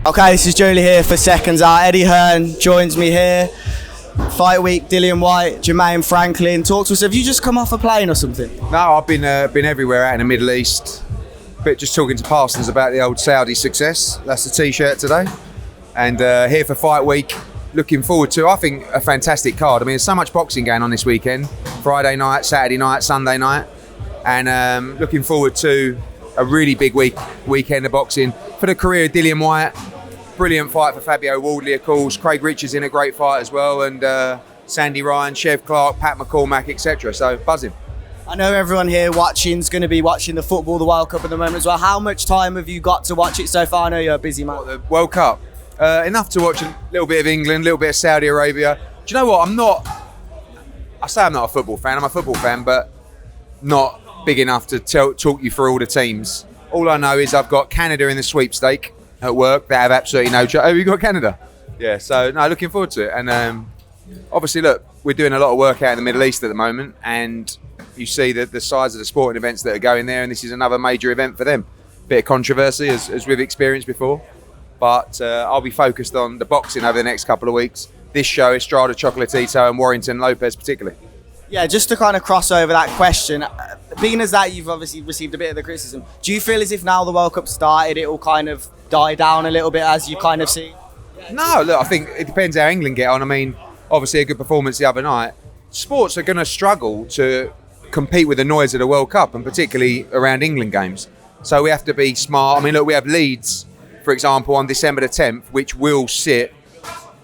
Okay, this is Jolie here for Seconds Out. Eddie Hearn joins me here. Fight week, Dillian, Whyte, Jermaine, Franklin. Talk to us. Have you just come off a plane or something? No, I've been everywhere out in the Middle East. Bit just talking to Parsons about the old Saudi success. That's the T-shirt today. And here for fight week. Looking forward to, I think, a fantastic card. I mean, there's so much boxing going on this weekend. Friday night, Saturday night, Sunday night. And looking forward to a really big weekend of boxing. For the career of Dillian Whyte, brilliant fight for Fabio Wardley, of course. Craig Richards in a great fight as well. And Sandy Ryan, Chev Clark, Pat McCormack, etc. So, buzzing. I know everyone here watching is going to be watching the football, the World Cup at the moment as well. How much time have you got to watch it so far? I know you're a busy man. The World Cup? Enough to watch a little bit of England, a little bit of Saudi Arabia. Do you know what? I say I'm not a football fan. I'm a football fan, but not big enough to talk you through all the teams. All I know is I've got Canada in the sweepstake at work. They have absolutely no chance. Oh, you got Canada? Yeah, so no, looking forward to it. And obviously, look, we're doing a lot of work out in the Middle East at the moment, and you see the size of the sporting events that are going there, and this is another major event for them. Bit of controversy, as we've experienced before. But I'll be focused on the boxing over the next couple of weeks. This show, Estrada Chocolatito and Warrington Lopez particularly. Yeah, just to kind of cross over that question, being as that you've obviously received a bit of the criticism, do you feel as if now the World Cup started, it will kind of die down a little bit as you kind of see? No, look, I think it depends how England get on. I mean, obviously a good performance the other night. Sports are going to struggle to compete with the noise of the World Cup, and particularly around England games. So we have to be smart. I mean, look, we have Leeds, for example, on December the 10th, which will sit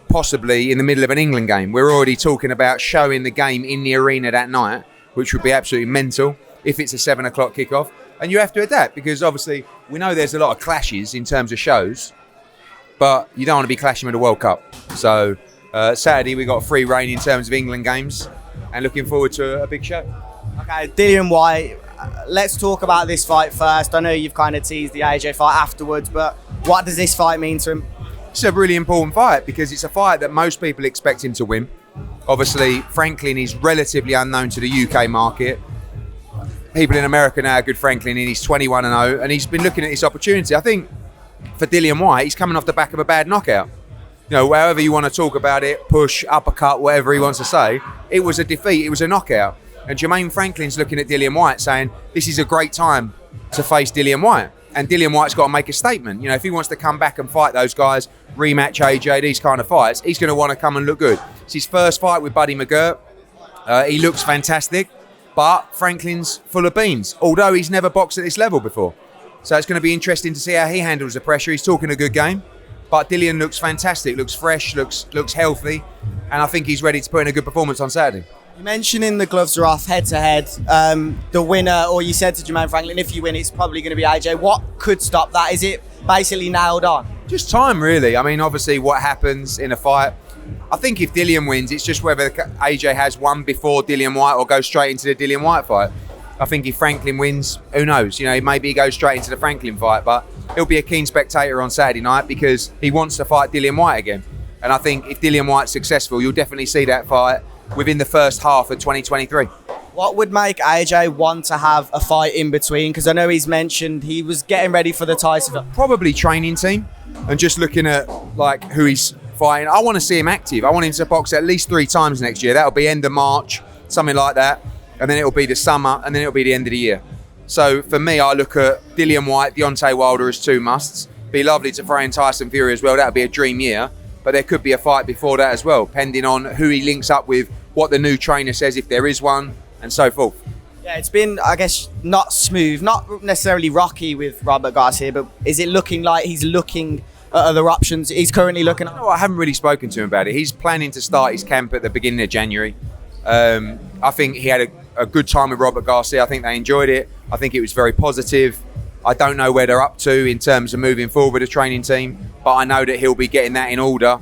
possibly in the middle of an England game. We're already talking about showing the game in the arena that night, which would be absolutely mental if it's a 7 o'clock kickoff. And you have to adapt because obviously we know there's a lot of clashes in terms of shows, but you don't want to be clashing with the World Cup. So Saturday we got free reign in terms of England games and looking forward to a big show. Okay, Dillian Whyte, let's talk about this fight first. I know you've kind of teased the AJ fight afterwards, but what does this fight mean to him? It's a really important fight because it's a fight that most people expect him to win. Obviously, Franklin is relatively unknown to the UK market. People in America know how good Franklin is. He's 21-0, and he's been looking at this opportunity. I think for Dillian Whyte, he's coming off the back of a bad knockout. You know, however you want to talk about it, push, uppercut, whatever he wants to say, it was a defeat, it was a knockout. And Jermaine Franklin's looking at Dillian Whyte saying, this is a great time to face Dillian Whyte. And Dillian Whyte's got to make a statement. You know, if he wants to come back and fight those guys, rematch AJ, these kind of fights, he's going to want to come and look good. It's his first fight with Buddy McGirt. He looks fantastic, but Franklin's full of beans, although he's never boxed at this level before. So it's going to be interesting to see how he handles the pressure. He's talking a good game, but Dillian looks fantastic, looks fresh, looks healthy, and I think he's ready to put in a good performance on Saturday. You mentioning the gloves are off head-to-head. The winner, or you said to Jermaine Franklin, if you win, it's probably going to be AJ. What could stop that? Is it basically nailed on? Just time, really. I mean, obviously, what happens in a fight. I think if Dillian wins, it's just whether AJ has won before Dillian Whyte or goes straight into the Dillian Whyte fight. I think if Franklin wins, who knows? You know, maybe he goes straight into the Franklin fight, but he'll be a keen spectator on Saturday night because he wants to fight Dillian Whyte again. And I think if Dillian Whyte's successful, you'll definitely see that fight within the first half of 2023. What would make AJ want to have a fight in between? Because I know he's mentioned he was getting ready for the Tyson fight. Probably training team and just looking at like who he's fighting. I want to see him active. I want him to box at least 3 times next year. That'll be end of March, something like that. And then it'll be the summer and then it'll be the end of the year. So for me, I look at Dillian Whyte, Deontay Wilder as 2 musts. Be lovely to throw in Tyson Fury as well. That'll be a dream year. But there could be a fight before that as well, depending on who he links up with, what the new trainer says, if there is one, and so forth. Yeah, it's been, I guess, not smooth, not necessarily rocky with Robert Garcia, but is it looking like he's looking at other options he's currently looking at? No, I haven't really spoken to him about it. He's planning to start his camp at the beginning of January. I think he had a good time with Robert Garcia. I think they enjoyed it. I think it was very positive. I don't know where they're up to in terms of moving forward with the training team, but I know that he'll be getting that in order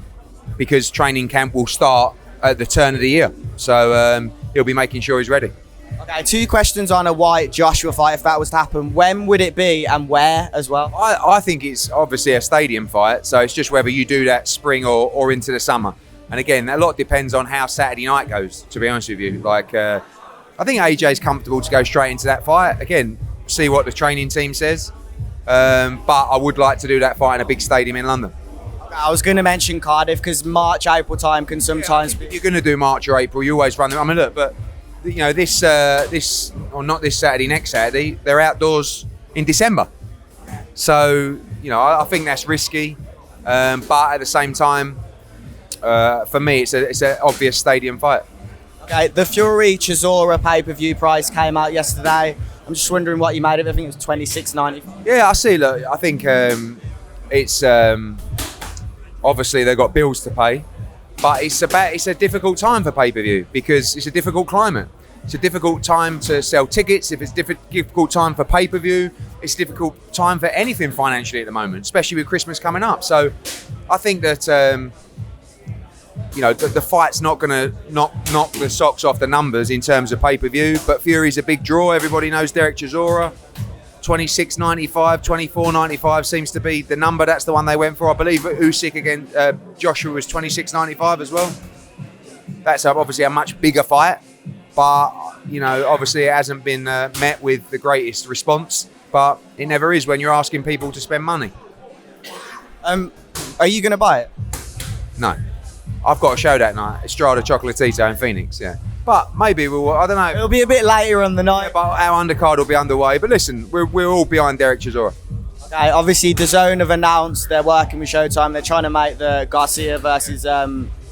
because training camp will start at the turn of the year. So he'll be making sure he's ready. Okay, 2 questions on a Whyte Joshua fight if that was to happen. When would it be and where as well? I think it's obviously a stadium fight, so it's just whether you do that spring or into the summer. And again, a lot depends on how Saturday night goes, to be honest with you. Like, I think AJ's comfortable to go straight into that fight. Again, see what the training team says. But I would like to do that fight in a big stadium in London. I was going to mention Cardiff because March, April time can sometimes be. If you're going to do March or April, you always run them. I mean, look, but you know, this or not this Saturday, next Saturday, they're outdoors in December. So you know, I think that's risky, but at the same time, for me, it's an obvious stadium fight. Okay, the Fury Chisora pay-per-view price came out yesterday. I'm just wondering what you made of it. I think it was $26.90. Yeah, I see. Look, I think it's obviously they've got bills to pay, but it's a difficult time for pay-per-view because it's a difficult climate. It's a difficult time to sell tickets. If it's difficult time for pay-per-view, it's a difficult time for anything financially at the moment, especially with Christmas coming up. So I think that you know, the fight's not going to knock the socks off the numbers in terms of pay-per-view, but Fury's a big draw. Everybody knows Derek Chisora. $26.95, $24.95 seems to be the number. That's the one they went for. I believe Usyk against Joshua was $26.95 as well. That's obviously a much bigger fight, but you know, obviously it hasn't been met with the greatest response. But it never is when you're asking people to spend money. Are you going to buy it? No, I've got a show that night, Estrada Chocolatito in Phoenix. Yeah. But maybe we'll, I don't know. It'll be a bit later on the night. Yeah, but our undercard will be underway. But listen, we're all behind Derek Chisora. Okay, obviously DAZN have announced they're working with Showtime. They're trying to make the Garcia versus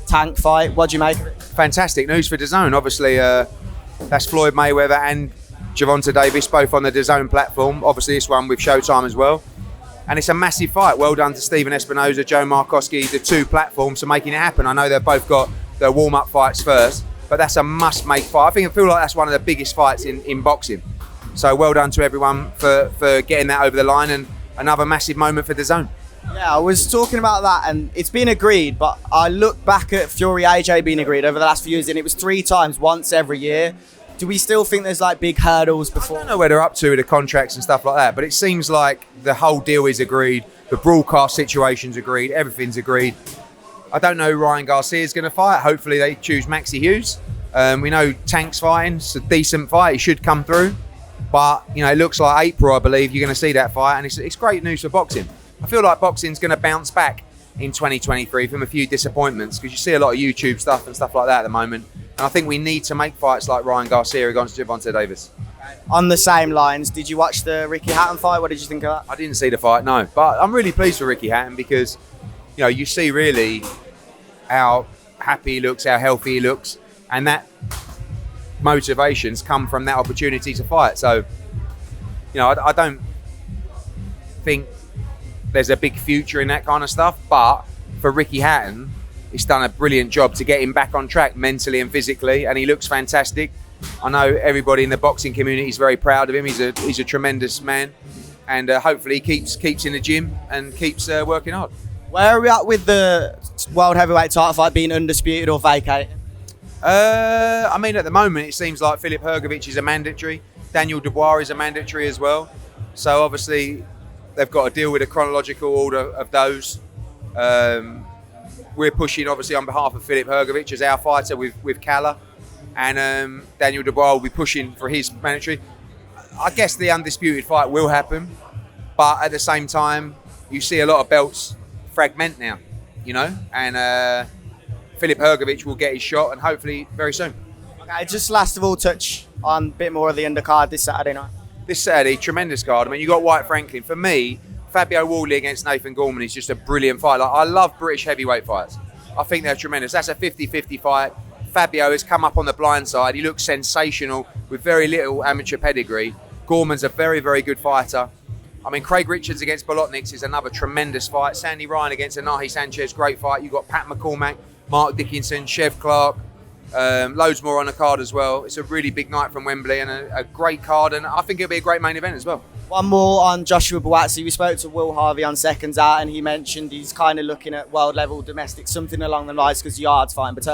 Tank fight. What do you make of it? Fantastic news for DAZN. Obviously, that's Floyd Mayweather and Gervonta Davis, both on the DAZN platform. Obviously, this one with Showtime as well. And it's a massive fight. Well done to Stephen Espinoza, Joe Markowski, the two platforms for making it happen. I know they've both got their warm-up fights first, but that's a must-make fight. I feel like that's one of the biggest fights in boxing. So well done to everyone for getting that over the line, and another massive moment for DAZN. Yeah, I was talking about that, and it's been agreed, but I look back at Fury AJ being agreed over the last few years, and it was 3 times, once every year. Do we still think there's like big hurdles before? I don't know where they're up to with the contracts and stuff like that, but it seems like the whole deal is agreed, the broadcast situation's agreed, everything's agreed. I don't know who Ryan Garcia's going to fight. Hopefully they choose Maxie Hughes. We know Tank's fighting. It's a decent fight. He should come through. But, you know, it looks like April, I believe, you're going to see that fight. And it's great news for boxing. I feel like boxing's going to bounce back in 2023 from a few disappointments, because you see a lot of YouTube stuff and stuff like that at the moment. And I think we need to make fights like Ryan Garcia against Gervonta Davis. On the same lines, did you watch the Ricky Hatton fight? What did you think of that? I didn't see the fight, no. But I'm really pleased for Ricky Hatton because, you know, you see really how happy he looks, how healthy he looks, and that motivations come from that opportunity to fight. So, you know, I don't think there's a big future in that kind of stuff, but for Ricky Hatton, he's done a brilliant job to get him back on track mentally and physically, and he looks fantastic. I know everybody in the boxing community is very proud of him. He's a tremendous man, and hopefully he keeps in the gym and keeps working hard. Where are we at with the World Heavyweight title fight being undisputed or vacated? I mean, at the moment, it seems like Filip Hrgović is a mandatory. Daniel Dubois is a mandatory as well. So obviously, they've got to deal with a chronological order of those. We're pushing, obviously, on behalf of Filip Hrgović as our fighter with Kalla. And Daniel Dubois will be pushing for his mandatory. I guess the undisputed fight will happen. But at the same time, you see a lot of belts fragment now, you know, and Filip Hrgović will get his shot, and hopefully very soon. Okay, just last of all, touch on a bit more of the undercard this Saturday night. This Saturday, tremendous card. I mean, you got Whyte Franklin. For me, Fabio Wardley against Nathan Gorman is just a brilliant fight. Like, I love British heavyweight fights. I think they're tremendous. That's a 50-50 fight. Fabio has come up on the blind side. He looks sensational with very little amateur pedigree. Gorman's a very, very good fighter. I mean, Craig Richards against Bolotniks is another tremendous fight. Sandy Ryan against Anahi Sanchez, great fight. You've got Pat McCormack, Mark Dickinson, Chev Clark, loads more on the card as well. It's a really big night from Wembley and a great card, and I think it'll be a great main event as well. One more on Joshua Buatsi. We spoke to Will Harvey on Seconds Out, and he mentioned he's kind of looking at world level domestic, something along the lines, because Yard's fine. But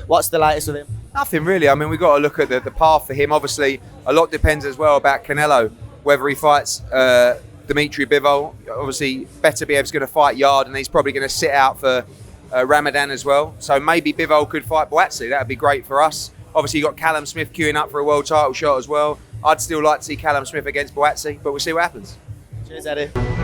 what's the latest with him? Nothing really. I mean, we've got to look at the path for him. Obviously, a lot depends as well about Canelo, whether he fights Dimitri Bivol. Obviously, Beterbiev's going to fight Yard, and he's probably going to sit out for Ramadan as well. So maybe Bivol could fight Buatsi. That would be great for us. Obviously, you've got Callum Smith queuing up for a world title shot as well. I'd still like to see Callum Smith against Buatsi, but we'll see what happens. Cheers, Eddie.